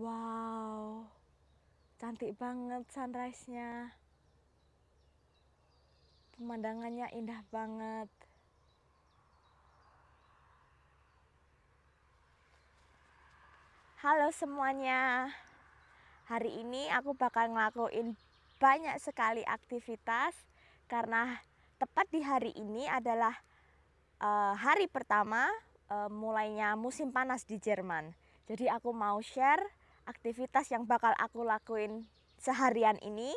Wow, cantik banget sunrise-nya. Pemandangannya indah banget. Halo semuanya. Hari ini aku bakal ngelakuin banyak sekali aktivitas karena tepat di hari ini adalah hari pertama mulainya musim panas di Jerman. Jadi aku mau share aktivitas yang bakal aku lakuin seharian ini.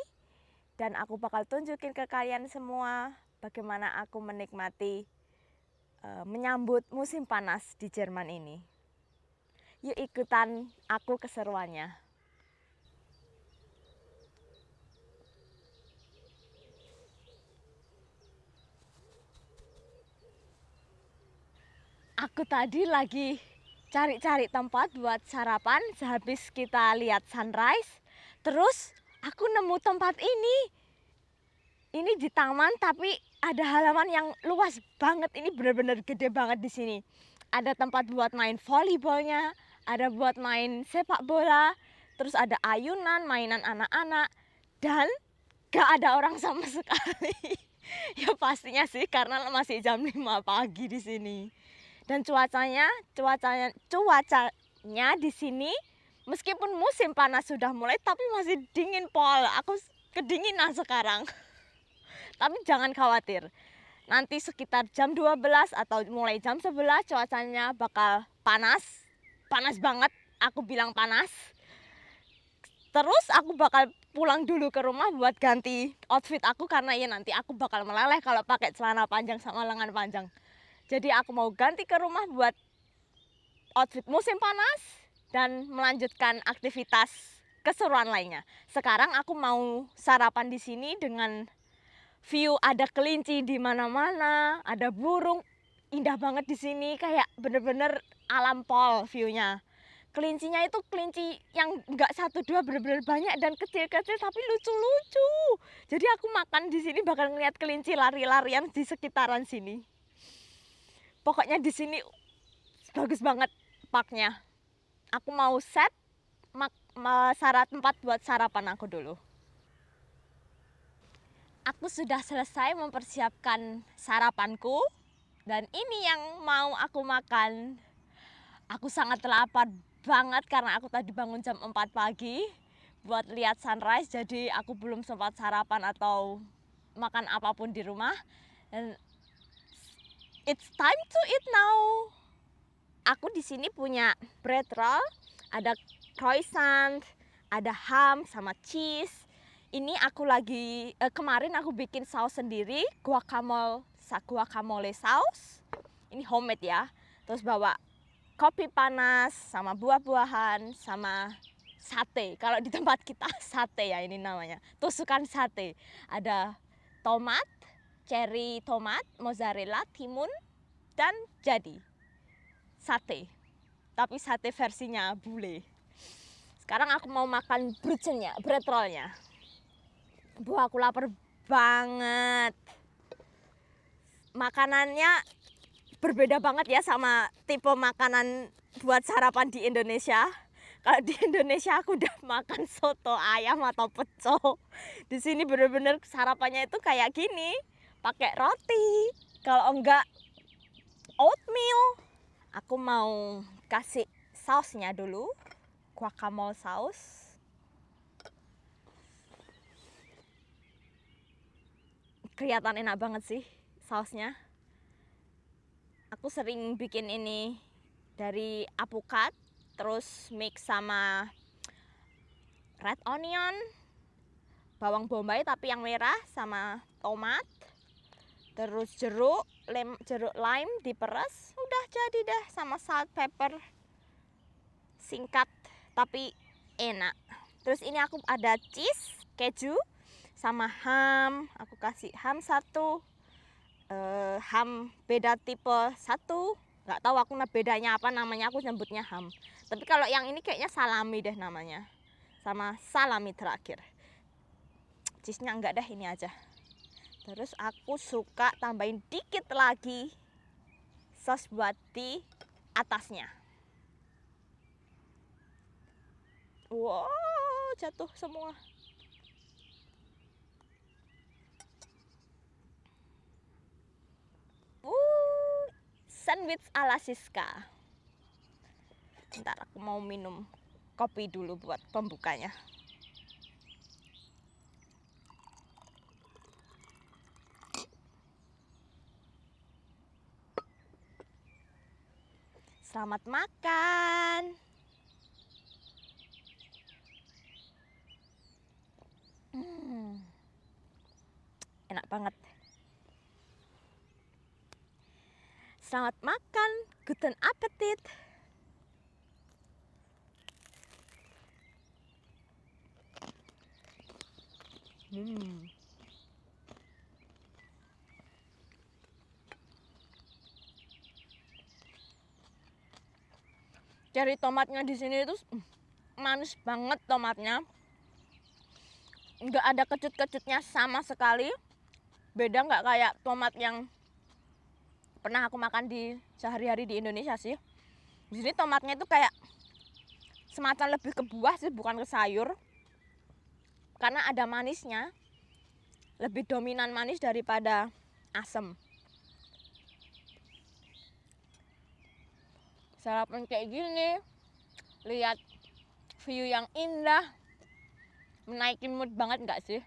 Dan aku bakal tunjukin ke kalian semua bagaimana aku menikmati menyambut musim panas di Jerman ini. Yuk ikutan aku keseruannya. Aku tadi lagi cari-cari tempat buat sarapan sehabis kita lihat sunrise. Terus aku nemu tempat ini. Ini di taman tapi ada halaman yang luas banget. Ini benar-benar gede banget di sini. Ada tempat buat main volleyballnya, ada buat main sepak bola, terus ada ayunan, mainan anak-anak, dan gak ada orang sama sekali. Ya pastinya sih karena masih jam 5 pagi di sini. Dan cuacanya di sini meskipun musim panas sudah mulai tapi masih dingin pol. Aku kedinginan sekarang. Tapi jangan khawatir. Nanti sekitar jam 12 atau mulai jam 11 cuacanya bakal panas. Panas banget, aku bilang panas. Terus aku bakal pulang dulu ke rumah buat ganti outfit aku karena ya nanti aku bakal meleleh kalau pakai celana panjang sama lengan panjang. Jadi aku mau ganti ke rumah buat outfit musim panas dan melanjutkan aktivitas keseruan lainnya. Sekarang aku mau sarapan di sini dengan view, ada kelinci di mana-mana, ada burung, indah banget di sini, kayak bener-bener alam pol view-nya. Kelincinya itu kelinci yang nggak satu dua, bener-bener banyak dan kecil-kecil tapi lucu-lucu. Jadi aku makan di sini bakal ngeliat kelinci lari-larian di sekitaran sini. Pokoknya di sini bagus banget parknya. Aku mau set tempat buat sarapan aku dulu. Aku sudah selesai mempersiapkan sarapanku dan ini yang mau aku makan. Aku sangat lapar banget karena aku tadi bangun jam 4 pagi buat lihat sunrise, jadi aku belum sempat sarapan atau makan apapun di rumah. Dan it's time to eat now. Aku di sini punya bread roll, ada croissant, ada ham sama cheese. Ini aku lagi kemarin aku bikin saus sendiri, guacamole saus. Ini homemade ya. Terus bawa kopi panas sama buah-buahan sama sate. Kalau di tempat kita sate ya ini namanya. Tusukan sate. Ada tomat, cherry tomat, mozzarella, timun, dan jadi sate. Tapi sate versinya bule. Sekarang aku mau makan bread rollnya. Aku lapar banget. Makanannya berbeda banget ya sama tipe makanan buat sarapan di Indonesia. Kalau di Indonesia aku udah makan soto ayam atau pecel. Di sini bener-bener sarapannya itu kayak gini, pakai roti. Kalau enggak oatmeal. Aku mau kasih sausnya dulu, guacamole saus. Kelihatan enak banget sih sausnya. Aku sering bikin ini dari apukat, terus mix sama red onion, bawang bombay tapi yang merah, sama tomat, terus jeruk lime diperes, udah jadi deh, sama salt pepper. Singkat tapi enak. Terus ini aku ada cheese, keju, sama ham. Aku kasih ham satu, ham beda tipe satu. Nggak tahu aku bedanya apa namanya, aku nyebutnya ham. Tapi kalau yang ini kayaknya salami deh namanya. Sama salami terakhir. Cheese-nya enggak deh, ini aja. Terus aku suka tambahin dikit lagi sos buat di atasnya. Wow, jatuh semua. Sandwich ala Siska. Bentar, aku mau minum kopi dulu buat pembukanya. Selamat makan. Enak banget. Selamat makan, guten appetit. Cherry tomatnya di sini itu manis banget tomatnya. Nggak ada kecut-kecutnya sama sekali. Beda nggak kayak tomat yang pernah aku makan di sehari-hari di Indonesia sih. Di sini tomatnya itu kayak semacam lebih ke buah sih, bukan ke sayur. Karena ada manisnya. Lebih dominan manis daripada asam. Sarapan kayak gini, lihat view yang indah, menaikin mood banget nggak sih?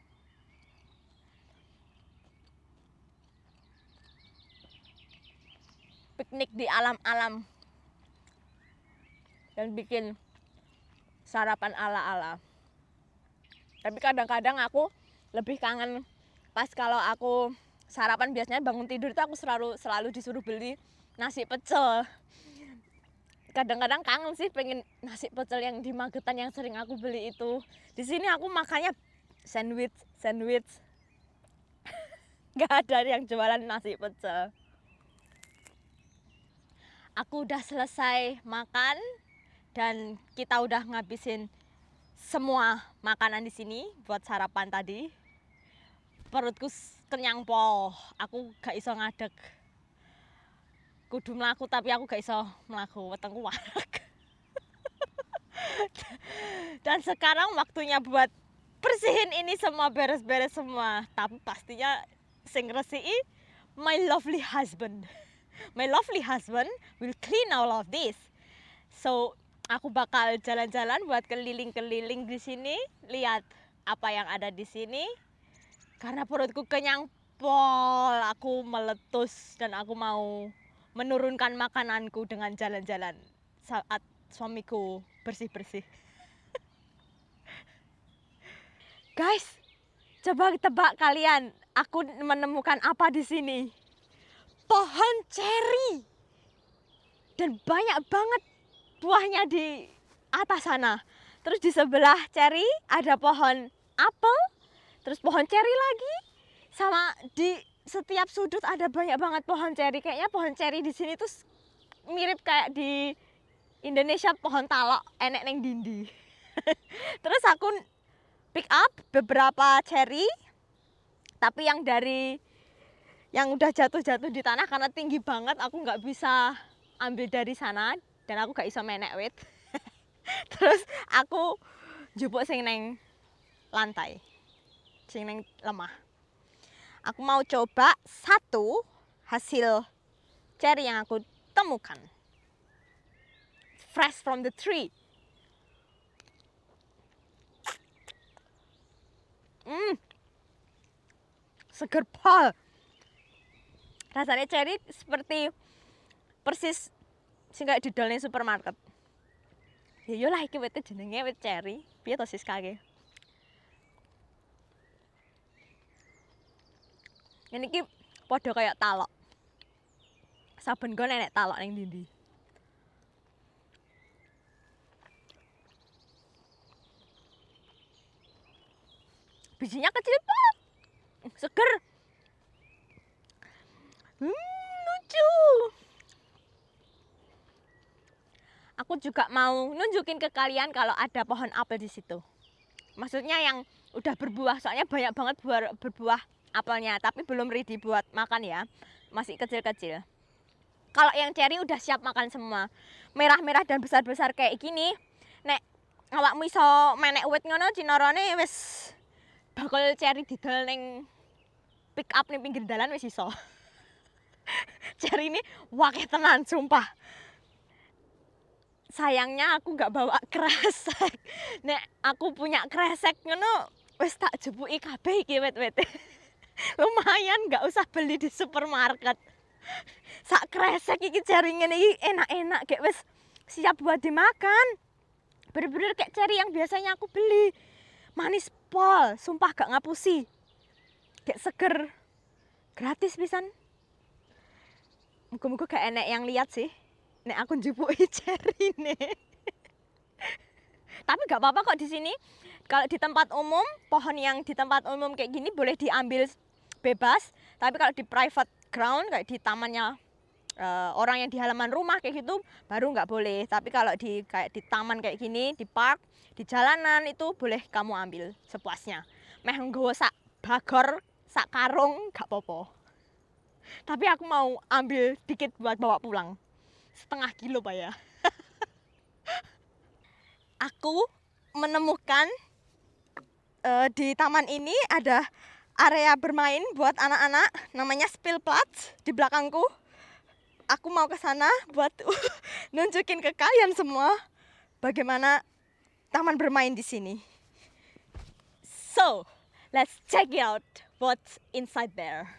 Piknik di alam-alam dan bikin sarapan ala-ala. Tapi kadang-kadang aku lebih kangen pas kalau aku sarapan, biasanya bangun tidur itu aku selalu disuruh beli nasi pecel. Kadang-kadang kangen sih pengen nasi pecel yang di Magetan yang sering aku beli itu. Di sini aku makannya sandwich. Nggak ada yang jualan nasi pecel. Aku udah selesai makan dan kita udah ngabisin semua makanan di sini buat sarapan tadi. Perutku kenyang pol. Aku gak iso ngadeg. Kudu melaku tapi aku gak iso melaku, wetengku warak. Dan sekarang waktunya buat bersihin ini semua, beres-beres semua. Tapi pastinya sing resiki my lovely husband. My lovely husband will clean all of this. So, aku bakal jalan-jalan buat keliling-keliling di sini, lihat apa yang ada di sini. Karena perutku kenyang pol, aku meletus dan aku mau menurunkan makananku dengan jalan-jalan saat suamiku bersih-bersih. Guys, coba tebak kalian, aku menemukan apa di sini? Pohon ceri. Dan banyak banget buahnya di atas sana. Terus di sebelah ceri ada pohon apel, terus pohon ceri lagi, sama di setiap sudut ada banyak banget pohon ceri. Kayaknya pohon ceri di sini tuh mirip kayak di Indonesia pohon talok enek neng dindi. Terus aku pick up beberapa ceri, tapi yang udah jatuh-jatuh di tanah karena tinggi banget, aku nggak bisa ambil dari sana dan aku gak bisa menek wit. Terus aku jupuk sing neng lantai, sing neng lemah. Aku mau coba satu hasil ceri yang aku temukan, fresh from the tree. Seger pol. Rasanya ceri seperti persis sing kayak didol ning supermarket. Ya yo lah iki wite jenenge wit ceri. Piye to sis kake? Ini ki padha kayak talok. Saben nggon enek talok ning ndi-ndi. Bijinya kecil banget. Seger. Lucu. Aku juga mau nunjukin ke kalian kalau ada pohon apel di situ. Maksudnya yang udah berbuah, soalnya banyak banget berbuah apelnya, tapi belum ready buat makan ya. Masih kecil-kecil. Kalau yang ceri udah siap makan semua. Merah-merah dan besar-besar kayak gini. Nek awakmu iso menek wit ngono cinarane wis bakul ceri didol ning pick up ning pinggir dalan wis iso. Ceri ini wakeh tenan sumpah. Sayangnya aku nggak bawa kresek. Nek aku punya kresek ngono wis tak jepuki kabeh iki wit-wite. Lumayan nggak usah beli di supermarket. Sak kresek iki ceri ngene iki enak-enak kayak wis siap buat dimakan. Bener-bener kayak ceri yang biasanya aku beli. Manis pol, sumpah gak ngapusi. Kayak seger. Gratis pisan. Muga-muga gak enek yang lihat sih. Nek aku njupuki ceri nih. Tapi gak apa-apa kok di sini. Kalau di tempat umum, pohon yang di tempat umum kayak gini boleh diambil bebas. Tapi kalau di private ground kayak di tamannya orang yang di halaman rumah kayak gitu baru nggak boleh. Tapi kalau di kayak di taman kayak gini, di park, di jalanan itu boleh kamu ambil sepuasnya. Meh nggawa sak bagor, sak karung gak apa-apa. Tapi aku mau ambil dikit buat bawa pulang. Setengah kilo Pak ya. Aku menemukan di taman ini ada area bermain buat anak-anak namanya Spielplatz di belakangku. Aku mau ke sana buat nunjukin ke kalian semua bagaimana taman bermain di sini. So, let's check it out what's inside there.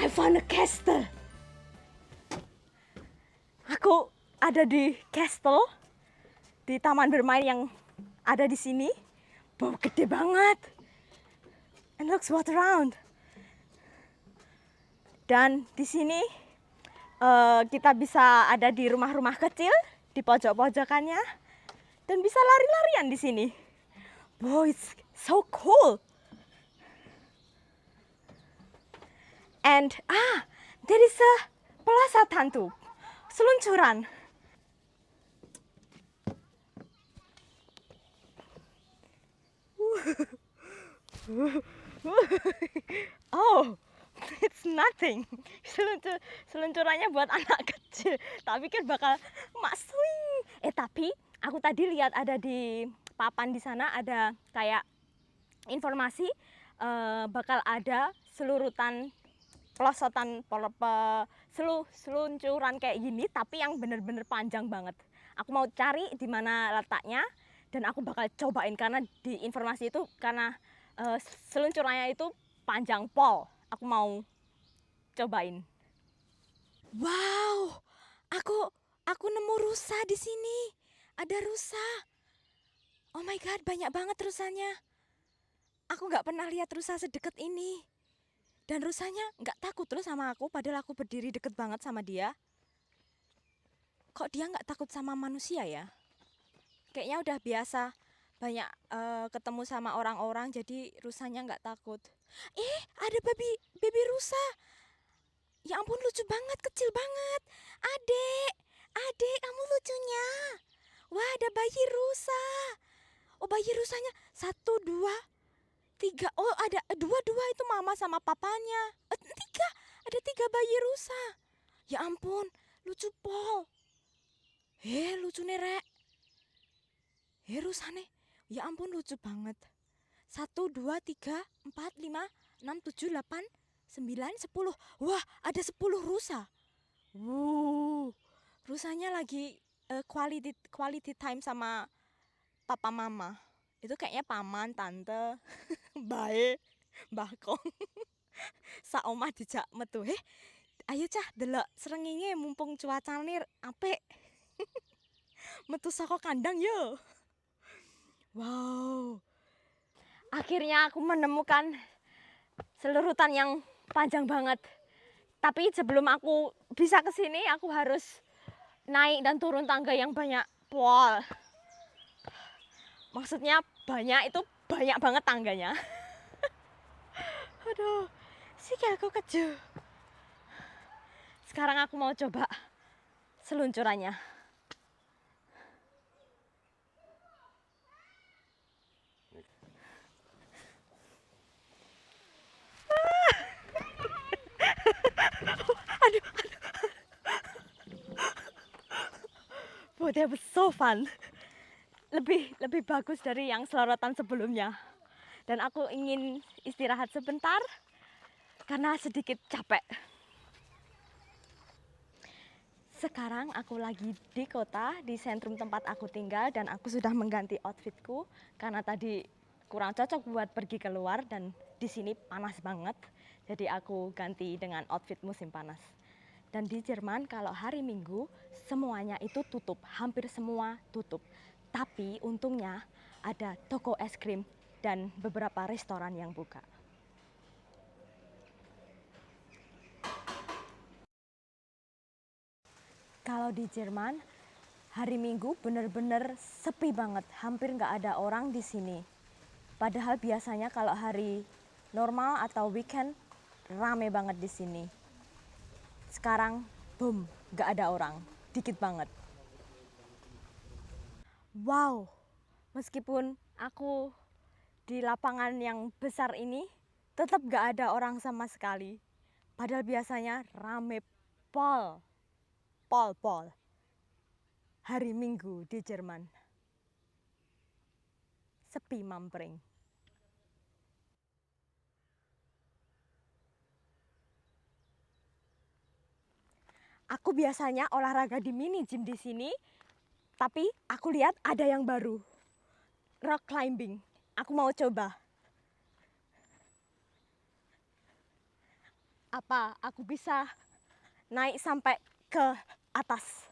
I found a castle. Aku ada di castle, di taman bermain yang ada di sini. Wow, gede banget. And looks what around. Dan di sini kita bisa ada di rumah-rumah kecil di pojok-pojokannya dan bisa lari-larian di sini. Wow, it's so cool. And there is a pelazatan tuh, seluncuran. Oh, it's nothing. Seluncurannya buat anak kecil. Tapi kan bakal mak swing. Tapi aku tadi lihat ada di papan di sana ada kayak informasi bakal ada selurutan pelosotan seluncuran kayak gini tapi yang bener-bener panjang banget. Aku mau cari di mana letaknya dan aku bakal cobain karena di informasi itu karena seluncurannya itu panjang pol. Aku mau cobain. Wow, aku nemu rusa di sini. Ada rusa. Oh my god, banyak banget rusanya. Aku nggak pernah lihat rusa sedekat ini. Dan rusanya nggak takut loh sama aku, padahal aku berdiri deket banget sama dia. Kok dia nggak takut sama manusia ya? Kayaknya udah biasa banyak ketemu sama orang-orang, jadi rusanya nggak takut. Ada baby rusa. Ya ampun, lucu banget, kecil banget. Adek, kamu lucunya. Wah, ada bayi rusa. Oh, bayi rusanya 1, 2, 3. Oh, ada dua itu mama sama papanya. 3, ada 3 bayi rusa. Ya ampun, lucu pol. Lucu nih rek. Rusane, ya ampun lucu banget. 1, 2, 3, 4, 5, 6, 7, 8, 9, 10. Wah, ada 10 rusa. Rusanya lagi quality time sama papa mama. Itu kayaknya paman, tante, bae, mbah kong. Saomah dijak metu. Ayo cah delok srengenge mumpung cuacane apik. Metu saka kandang yo. Wow. Akhirnya aku menemukan selurutan yang panjang banget. Tapi sebelum aku bisa ke sini, aku harus naik dan turun tangga yang banyak pol. Maksudnya banyak itu banyak banget tangganya. Aduh, sih aku keju. Sekarang aku mau coba seluncurannya. Aduh. But that was so fun. Lebih bagus dari yang selorotan sebelumnya. Dan aku ingin istirahat sebentar karena sedikit capek. Sekarang aku lagi di kota, di sentrum tempat aku tinggal, dan aku sudah mengganti outfitku karena tadi kurang cocok buat pergi keluar dan di sini panas banget. Jadi aku ganti dengan outfit musim panas. Dan di Jerman kalau hari Minggu semuanya itu tutup, hampir semua tutup. Tapi untungnya ada toko es krim dan beberapa restoran yang buka. Kalau di Jerman, hari Minggu bener-bener sepi banget, hampir nggak ada orang di sini. Padahal biasanya kalau hari normal atau weekend rame banget di sini. Sekarang, boom, nggak ada orang, dikit banget. Wow, meskipun aku di lapangan yang besar ini, tetap nggak ada orang sama sekali. Padahal biasanya rame pol. Hari Minggu di Jerman. Sepi mampring. Aku biasanya olahraga di mini gym di sini, tapi aku lihat ada yang baru. Rock climbing. Aku mau coba. Apa aku bisa naik sampai ke atas?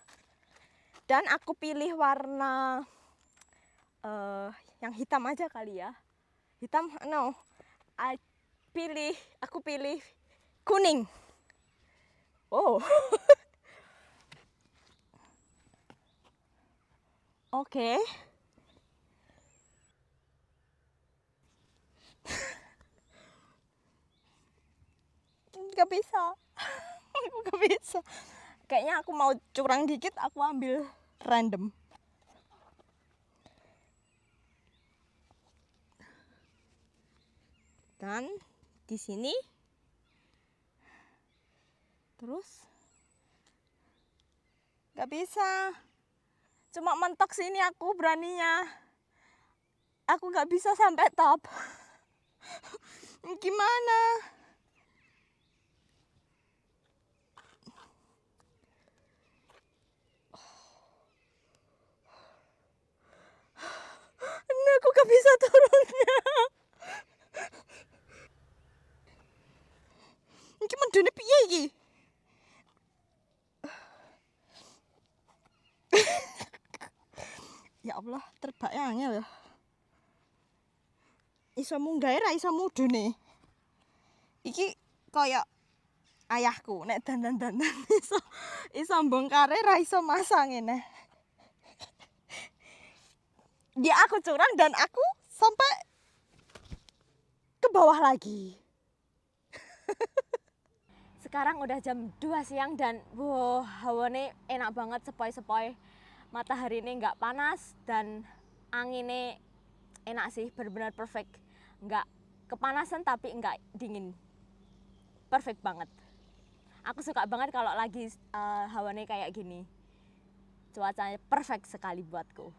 Dan aku pilih warna yang hitam aja kali ya. Hitam, no. Aku pilih kuning. Oh. Oke. Gak bisa. Aku gak bisa. Kayaknya aku mau curang dikit, aku ambil random. Dan di sini terus gak bisa. Cuma mentok sini aku beraninya. Aku gak bisa sampai top. Gimana? Ini aku gak bisa turunnya. Ini mendune piye iki? Ya Allah, terbaknya angel ya. Iso munggah ra iso mudune. Iki kaya ayahku nek dandan-dandan iso mbongkare ra iso masang ngene. Ya aku curang dan aku sampai ke bawah lagi. Sekarang udah jam 2 siang dan wow, hawanya enak banget, sepoi-sepoi. Matahari ini nggak panas dan anginnya enak sih, benar-benar perfect. Nggak kepanasan tapi nggak dingin. Perfect banget. Aku suka banget kalau lagi hawanya kayak gini. Cuacanya perfect sekali buatku.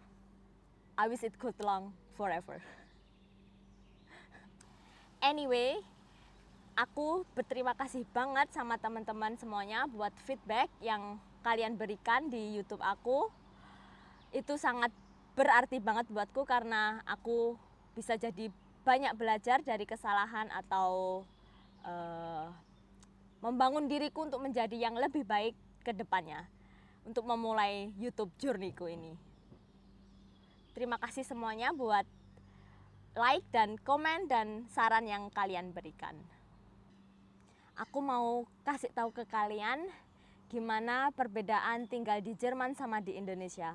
I wish it could long forever. Anyway, aku berterima kasih banget sama teman-teman semuanya buat feedback yang kalian berikan di YouTube aku. Itu sangat berarti banget buatku karena aku bisa jadi banyak belajar dari kesalahan atau membangun diriku untuk menjadi yang lebih baik ke depannya, untuk memulai YouTube journey-ku ini. Terima kasih semuanya buat like dan komen dan saran yang kalian berikan. Aku mau kasih tahu ke kalian gimana perbedaan tinggal di Jerman sama di Indonesia.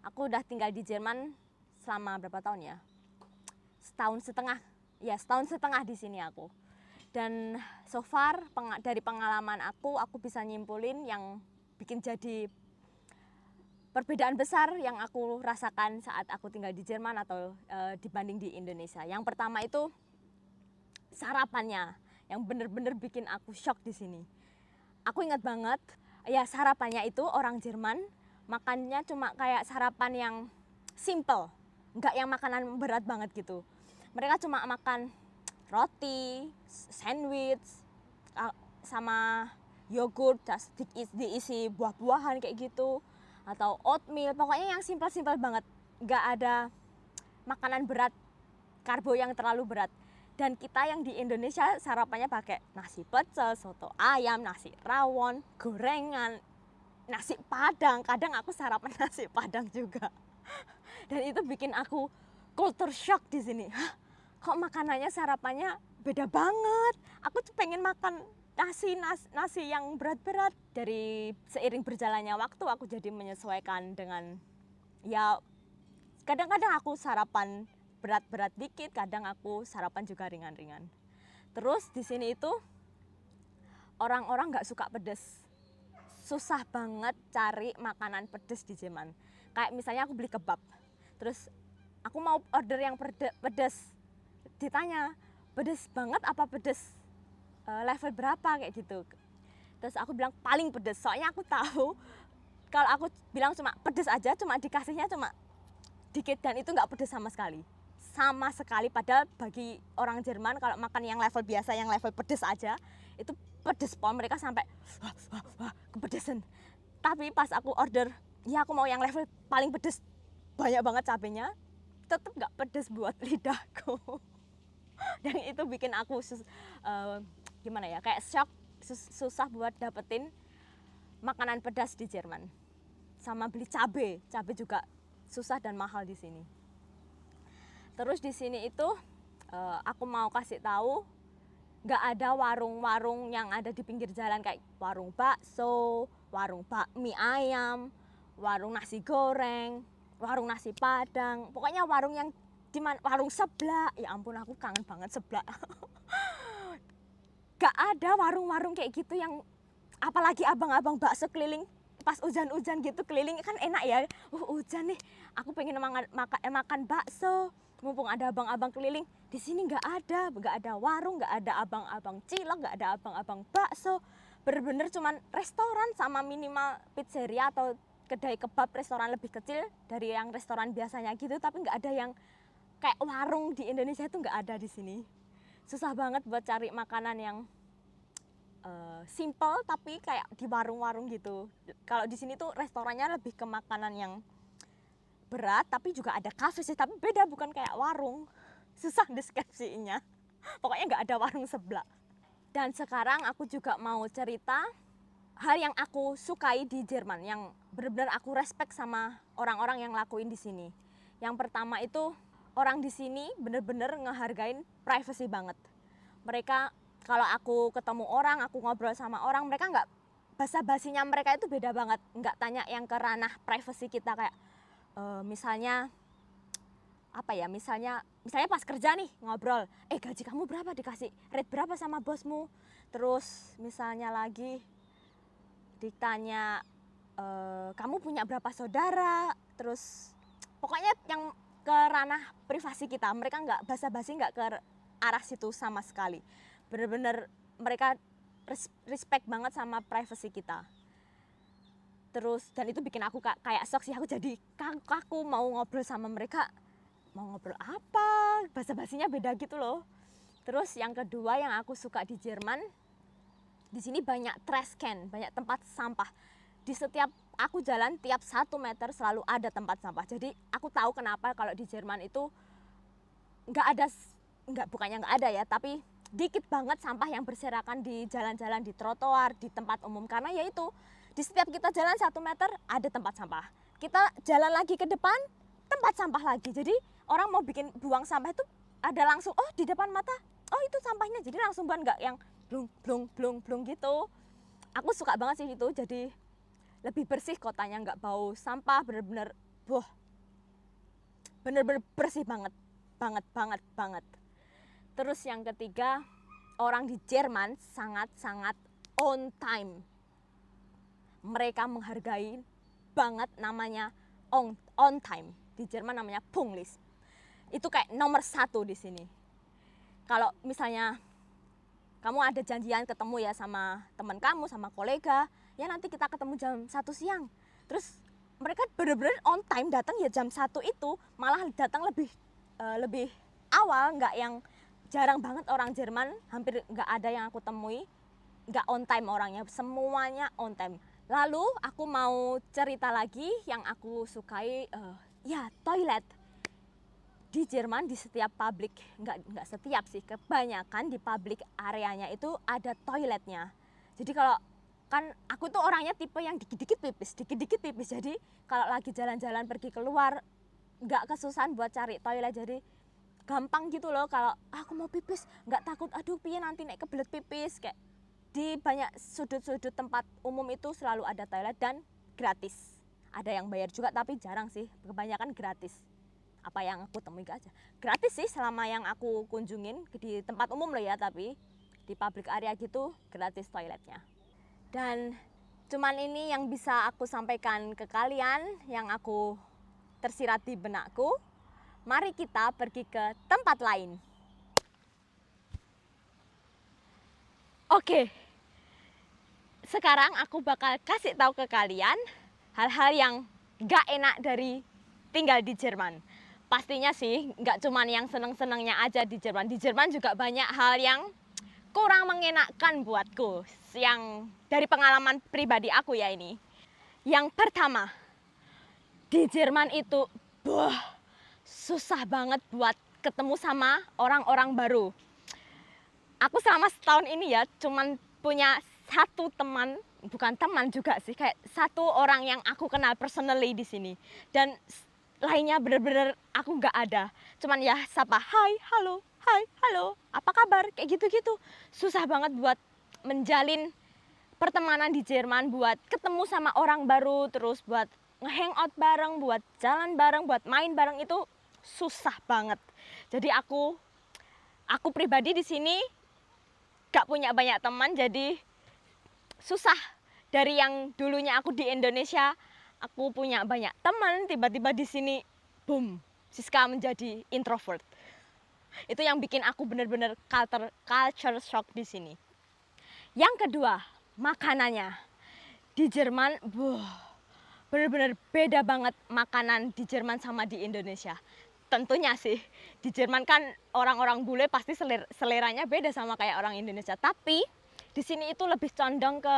Aku udah tinggal di Jerman selama berapa tahun ya? Setahun setengah. Ya, setahun setengah di sini aku. Dan so far dari pengalaman aku bisa nyimpulin yang bikin jadi perbedaan besar yang aku rasakan saat aku tinggal di Jerman atau dibanding di Indonesia. Yang pertama itu sarapannya, yang bener-bener bikin aku shock di sini. Aku ingat banget, ya sarapannya itu orang Jerman makannya cuma kayak sarapan yang simple, nggak yang makanan berat banget gitu. Mereka cuma makan roti, sandwich, sama yogurt, diisi buah-buahan kayak gitu, atau oatmeal, pokoknya yang simpel-simpel banget, nggak ada makanan berat, karbo yang terlalu berat. Dan kita yang di Indonesia sarapannya pakai nasi pecel, soto ayam, nasi rawon, gorengan, nasi padang. Kadang aku sarapan nasi padang juga. Dan itu bikin aku culture shock di sini. Hah, kok makanannya sarapannya beda banget. Aku tuh pengen makan nasi yang berat-berat. Dari seiring berjalannya waktu aku jadi menyesuaikan dengan, ya kadang-kadang aku sarapan berat-berat dikit, kadang aku sarapan juga ringan-ringan. Terus di sini itu orang-orang nggak suka pedes. Susah banget cari makanan pedes di Jerman. Kayak misalnya aku beli kebab, terus aku mau order yang pedes. Ditanya, pedes banget apa pedes level berapa kayak gitu. Terus aku bilang paling pedes, soalnya aku tahu kalau aku bilang cuma pedes aja, cuma dikasihnya cuma dikit dan itu nggak pedes sama sekali. Sama sekali, padahal bagi orang Jerman kalau makan yang level biasa, yang level pedes aja, itu pedes pol, mereka sampai wah, kepedesan. Tapi pas aku order, ya aku mau yang level paling pedes, banyak banget cabenya, tetap nggak pedes buat lidahku. Dan itu bikin aku gimana ya, kayak shock, susah buat dapetin makanan pedas di Jerman. Sama beli cabai juga susah dan mahal di sini. Terus di sini itu aku mau kasih tahu, nggak ada warung-warung yang ada di pinggir jalan kayak warung bakso, warung bakmi ayam, warung nasi goreng, warung nasi padang, pokoknya warung yang warung seblak. Ya ampun, aku kangen banget seblak. Gak ada warung-warung kayak gitu yang, apalagi abang-abang bakso keliling pas hujan-hujan gitu keliling, kan enak ya. Hujan nih, aku pengen makan bakso, mumpung ada abang-abang keliling. Di sini nggak ada warung, nggak ada abang-abang cilok, nggak ada abang-abang bakso. Bener-bener cuman restoran sama minimal pizzeria atau kedai kebab, restoran lebih kecil dari yang restoran biasanya gitu. Tapi nggak ada yang kayak warung di Indonesia, itu nggak ada di sini. Susah banget buat cari makanan yang simple tapi kayak di warung-warung gitu. Kalau di sini tuh restorannya lebih ke makanan yang berat, tapi juga ada kafe sih, tapi beda, bukan kayak warung. Susah deskripsinya. Pokoknya nggak ada warung seblak. Dan sekarang aku juga mau cerita hal yang aku sukai di Jerman, yang benar-benar aku respect sama orang-orang yang lakuin di sini. Yang pertama itu, orang di sini benar-benar ngehargain privacy banget. Mereka, kalau aku ketemu orang, aku ngobrol sama orang, mereka nggak, basa-basinya mereka itu beda banget. Nggak tanya yang ke ranah privacy kita, kayak misalnya apa ya, misalnya pas kerja nih ngobrol, gaji kamu berapa, dikasih rate berapa sama bosmu. Terus misalnya lagi ditanya kamu punya berapa saudara. Terus pokoknya yang ke ranah privasi kita, mereka nggak basa-basi, nggak ke arah situ sama sekali. Bener-bener mereka respect banget sama privasi kita. Terus, dan itu bikin aku kayak shock sih, aku jadi kaku mau ngobrol sama mereka. Mau ngobrol apa, basa-basinya beda gitu loh. Terus yang kedua yang aku suka di Jerman, di sini banyak trash can, banyak tempat sampah. Di setiap aku jalan, tiap 1 meter selalu ada tempat sampah. Jadi aku tahu kenapa kalau di Jerman itu bukannya nggak ada ya, tapi dikit banget sampah yang berserakan di jalan-jalan, di trotoar, di tempat umum. Karena yaitu di setiap kita jalan 1 meter ada tempat sampah. Kita jalan lagi ke depan, tempat sampah lagi. Jadi orang mau bikin buang sampah itu ada langsung, oh di depan mata, oh itu sampahnya. Jadi langsung buang, nggak yang blung gitu. Aku suka banget sih itu, jadi lebih bersih kotanya, nggak bau sampah, bener-bener bener-bener bersih banget. Terus yang ketiga, orang di Jerman sangat-sangat on time. Mereka menghargai banget namanya on time. Di Jerman namanya Pünktlich. Itu kayak nomor 1 di sini. Kalau misalnya kamu ada janjian ketemu ya sama teman kamu, sama kolega, ya nanti kita ketemu jam 1 siang. Terus mereka bener-bener on time datang ya jam 1 itu, malah datang lebih awal, nggak yang jarang banget orang Jerman, hampir nggak ada yang aku temui nggak on time orangnya, semuanya on time. Lalu aku mau cerita lagi yang aku sukai, ya toilet. Di Jerman di setiap public, nggak setiap sih, kebanyakan di public areanya itu ada toiletnya. Jadi kalau kan aku tuh orangnya tipe yang dikit-dikit pipis. Jadi kalau lagi jalan-jalan pergi keluar nggak kesusahan buat cari toilet, jadi gampang gitu loh. Kalau aku mau pipis nggak takut, aduh piye nanti naik kebelet pipis. Kayak di banyak sudut-sudut tempat umum itu selalu ada toilet dan gratis. Ada yang bayar juga tapi jarang sih, kebanyakan gratis. Apa yang aku temui aja gratis sih selama yang aku kunjungin di tempat umum loh ya, tapi di public area gitu gratis toiletnya. Dan cuman ini yang bisa aku sampaikan ke kalian, yang aku tersirat di benakku. Mari kita pergi ke tempat lain. Oke, sekarang aku bakal kasih tahu ke kalian hal-hal yang gak enak dari tinggal di Jerman. Pastinya sih gak cuman yang seneng-senengnya aja di Jerman. Di Jerman juga banyak hal yang kurang mengenakan buatku, yang dari pengalaman pribadi aku ya ini. Yang pertama, di Jerman itu susah banget buat ketemu sama orang-orang baru. Aku selama setahun ini ya cuman punya satu teman, bukan teman juga sih, kayak satu orang yang aku kenal personally di sini. Dan lainnya bener-bener aku nggak ada. Cuman ya sapa, hai, halo, apa kabar? Kayak gitu-gitu. Susah banget buat menjalin pertemanan di Jerman, buat ketemu sama orang baru, terus buat nge-hangout bareng, buat jalan bareng, buat main bareng itu susah banget. Jadi aku pribadi di sini gak punya banyak teman, jadi susah. Dari yang dulunya aku di Indonesia aku punya banyak teman, tiba-tiba di sini boom, Siska menjadi introvert. Itu yang bikin aku bener-bener culture shock di sini. Yang kedua, makanannya. Di Jerman bener-bener beda banget makanan di Jerman sama di Indonesia. Tentunya sih, di Jerman kan orang-orang bule pasti seleranya beda sama kayak orang Indonesia. Tapi di sini itu lebih condong ke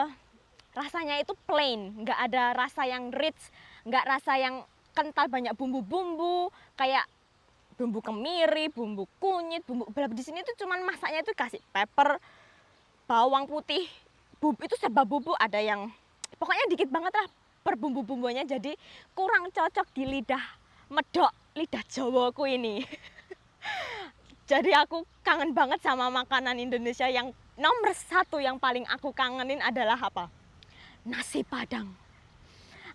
rasanya itu plain, nggak ada rasa yang rich, nggak rasa yang kental banyak bumbu-bumbu kayak bumbu kemiri, bumbu kunyit, bumbu balap. Di sini tuh cuman masaknya itu kasih pepper, bawang putih, bumbu itu serba bumbu, ada yang pokoknya dikit banget lah per bumbu-bumbunya, jadi kurang cocok di lidah medok, lidah Jawaku ini. Jadi aku kangen banget sama makanan Indonesia. Yang nomor 1 yang paling aku kangenin adalah apa? Nasi Padang.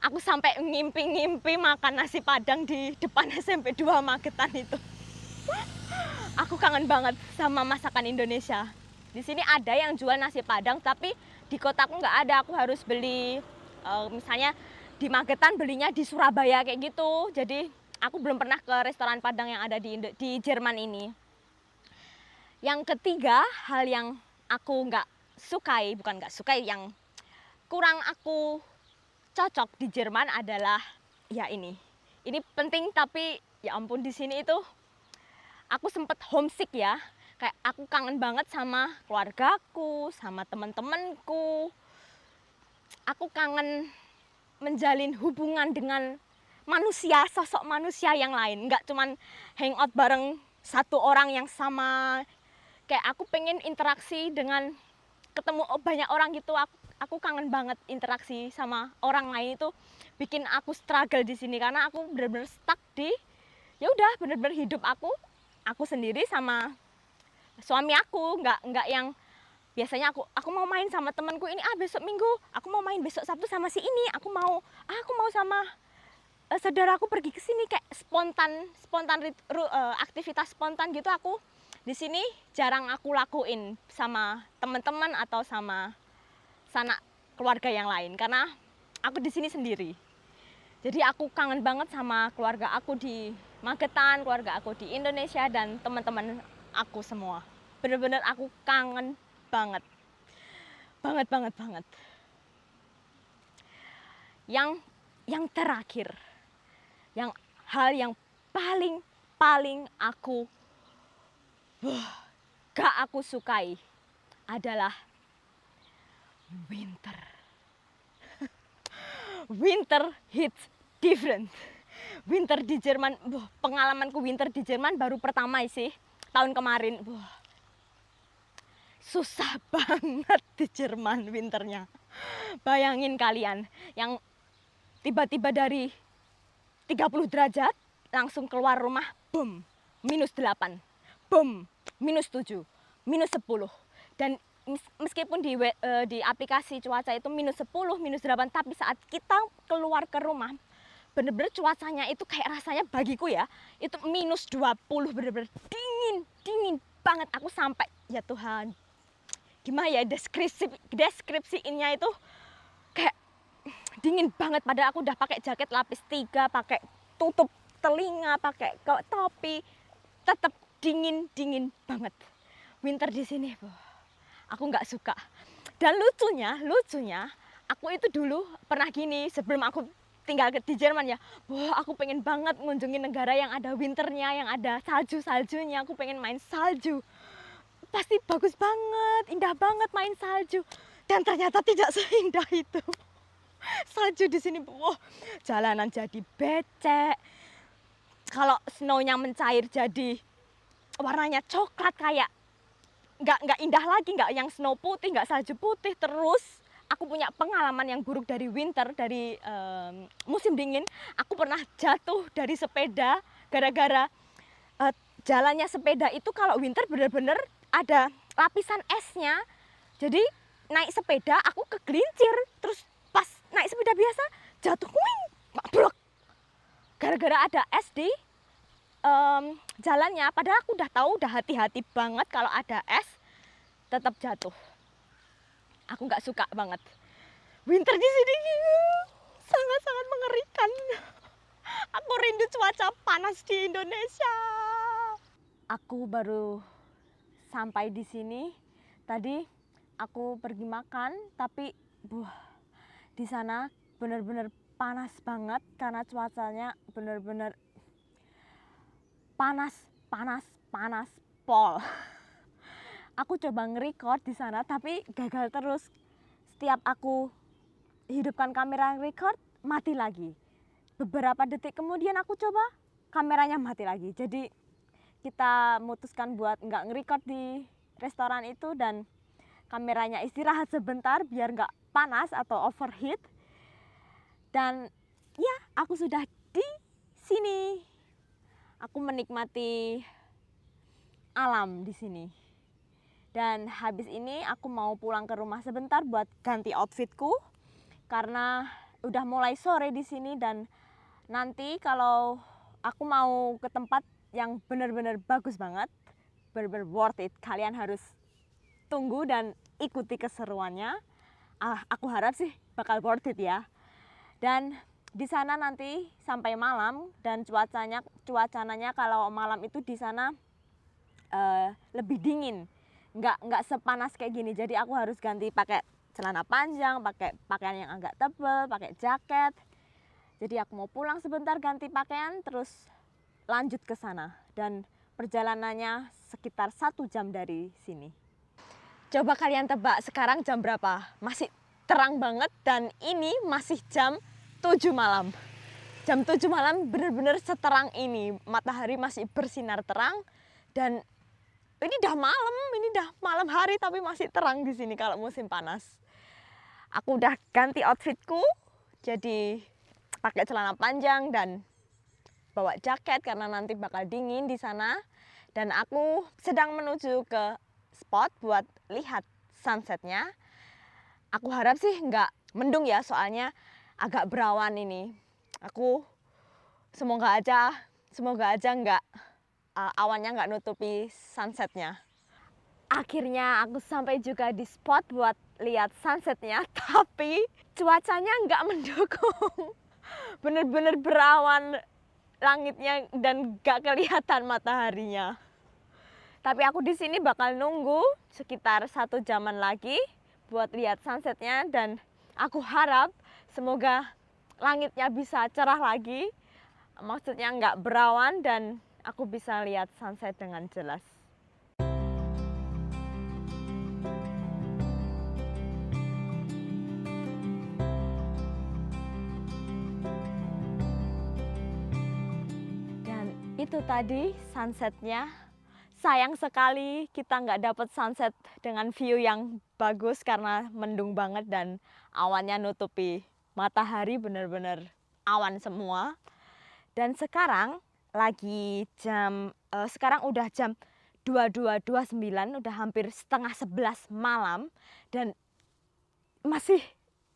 Aku sampai ngimpi-ngimpi makan nasi Padang di depan SMP 2 Magetan itu. Aku kangen banget sama masakan Indonesia. Di sini ada yang jual nasi Padang, tapi di kotaku nggak ada. Aku harus beli, misalnya di Magetan belinya di Surabaya kayak gitu. Jadi aku belum pernah ke restoran Padang yang ada di Jerman ini. Yang ketiga, hal yang aku bukan nggak sukai, yang kurang aku cocok di Jerman adalah ya ini. Ini penting, tapi ya ampun, di sini itu aku sempet homesick ya. Kayak aku kangen banget sama keluargaku, sama teman-temanku. Aku kangen menjalin hubungan dengan manusia, sosok manusia yang lain. Nggak cuman hangout bareng satu orang yang sama, kayak aku pengen interaksi dengan ketemu banyak orang gitu. Aku kangen banget interaksi sama orang lain, itu bikin aku struggle di sini karena aku bener-bener stuck di ya udah bener-bener hidup aku sendiri sama suami aku, nggak yang biasanya aku mau main sama temanku ini, besok Minggu aku mau main, besok Sabtu sama si ini aku mau sama saudaraku pergi ke sini, kayak aktivitas spontan gitu. Aku di sini jarang aku lakuin sama teman-teman atau sama sanak keluarga yang lain karena aku di sini sendiri. Jadi aku kangen banget sama keluarga aku di Magetan, keluarga aku di Indonesia, dan teman-teman aku semua. Bener-bener aku kangen banget. Banget. Yang terakhir, hal yang paling aku gak aku sukai adalah winter. Winter hits different. Winter di Jerman, pengalamanku winter di Jerman baru pertama sih tahun kemarin. Susah banget di Jerman winternya. Bayangin kalian, yang tiba-tiba dari 30 derajat langsung keluar rumah, boom, -8, boom, -7, -10. Dan meskipun di aplikasi cuaca itu -10, -8, tapi saat kita keluar ke rumah, bener-bener cuacanya itu kayak rasanya bagiku ya, itu -20, bener-bener dingin banget. Aku sampai, ya Tuhan, gimana ya deskripsiinnya itu kayak dingin banget. Padahal aku udah pakai jaket lapis 3, pakai tutup telinga, pakai topi, tetap dingin banget. Winter di sini, aku nggak suka. Dan lucunya, aku itu dulu pernah gini sebelum aku tinggal di Jerman ya. Aku pengen banget ngunjungin negara yang ada winternya, yang ada saljunya. Aku pengen main salju. Pasti bagus banget, indah banget main salju. Dan ternyata tidak seindah itu. Salju di sini, jalanan jadi becek. Kalau snownya mencair jadi warnanya coklat, kayak nggak indah lagi, nggak yang snow putih, nggak salju putih. Terus aku punya pengalaman yang buruk dari winter, dari musim dingin. Aku pernah jatuh dari sepeda gara-gara jalannya sepeda itu kalau winter bener-bener ada lapisan esnya. Jadi naik sepeda aku kegelincir, terus pas naik sepeda biasa jatuh, blok, gara-gara ada es di jalannya. Padahal aku udah tahu, udah hati-hati banget kalau ada es, tetap jatuh. Aku nggak suka banget winter di sini, sangat mengerikan. Aku rindu cuaca panas di Indonesia. Aku baru sampai di sini tadi. Aku pergi makan, tapi di sana bener-bener panas banget karena cuacanya bener-bener panas pol. Aku coba nge-record di sana tapi gagal terus. Setiap aku hidupkan kamera nge-record, mati lagi. Beberapa detik kemudian aku coba, kameranya mati lagi. Jadi kita memutuskan buat nggak nge-record di restoran itu dan kameranya istirahat sebentar biar nggak panas atau overheat. Dan ya, aku sudah di sini. Aku menikmati alam di sini. Dan habis ini aku mau pulang ke rumah sebentar buat ganti outfitku karena udah mulai sore di sini. Dan nanti kalau aku mau ke tempat yang benar-benar bagus banget, benar-benar worth it, kalian harus tunggu dan ikuti keseruannya. Aku harap sih bakal worth it ya. Dan di sana nanti sampai malam, dan cuacanya kalau malam itu di sana lebih dingin, nggak sepanas kayak gini. Jadi aku harus ganti pakai celana panjang, pakai pakaian yang agak tebal, pakai jaket. Jadi aku mau pulang sebentar ganti pakaian terus lanjut ke sana, dan perjalanannya sekitar 1 jam dari sini. Coba kalian tebak sekarang jam berapa? Masih terang banget dan ini masih jam 7 malam. Jam 7 malam bener-bener seterang ini. Matahari masih bersinar terang dan Ini udah malam hari tapi masih terang di sini kalau musim panas. Aku udah ganti outfitku, jadi pakai celana panjang dan bawa jaket karena nanti bakal dingin di sana. Dan aku sedang menuju ke spot buat lihat sunsetnya. Aku harap sih nggak mendung ya, soalnya agak berawan ini. Aku semoga aja nggak awannya nggak nutupi sunsetnya. Akhirnya aku sampai juga di spot buat lihat sunsetnya, tapi cuacanya nggak mendukung. Bener-bener berawan langitnya dan nggak kelihatan mataharinya. Tapi aku di sini bakal nunggu sekitar 1 jaman lagi buat lihat sunsetnya, dan aku harap semoga langitnya bisa cerah lagi. Maksudnya nggak berawan dan aku bisa lihat sunset dengan jelas. Itu tadi sunsetnya. Sayang sekali kita nggak dapat sunset dengan view yang bagus karena mendung banget dan awannya nutupi matahari, bener-bener awan semua. Dan sekarang lagi sekarang udah jam 22.29, udah hampir setengah 11 malam dan masih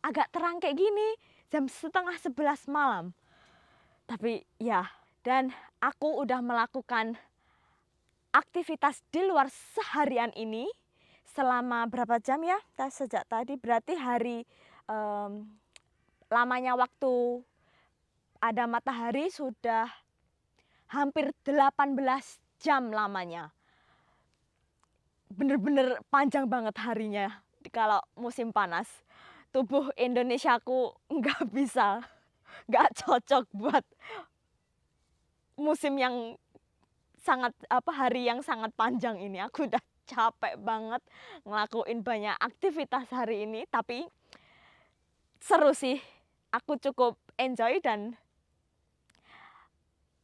agak terang kayak gini jam setengah 11 malam. Tapi ya, dan aku udah melakukan aktivitas di luar seharian ini selama berapa jam ya? Sejak tadi berarti lamanya waktu ada matahari sudah hampir 18 jam lamanya. Bener-bener panjang banget harinya kalau musim panas. Tubuh Indonesiaku nggak cocok buat musim yang hari yang sangat panjang ini. Aku udah capek banget ngelakuin banyak aktivitas hari ini, tapi seru sih. Aku cukup enjoy dan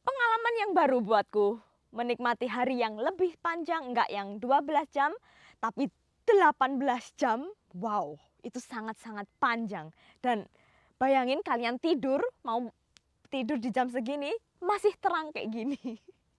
pengalaman yang baru buatku. Menikmati hari yang lebih panjang, enggak yang 12 jam, tapi 18 jam. Wow, itu sangat-sangat panjang. Dan bayangin kalian mau tidur di jam segini, masih terang kayak gini.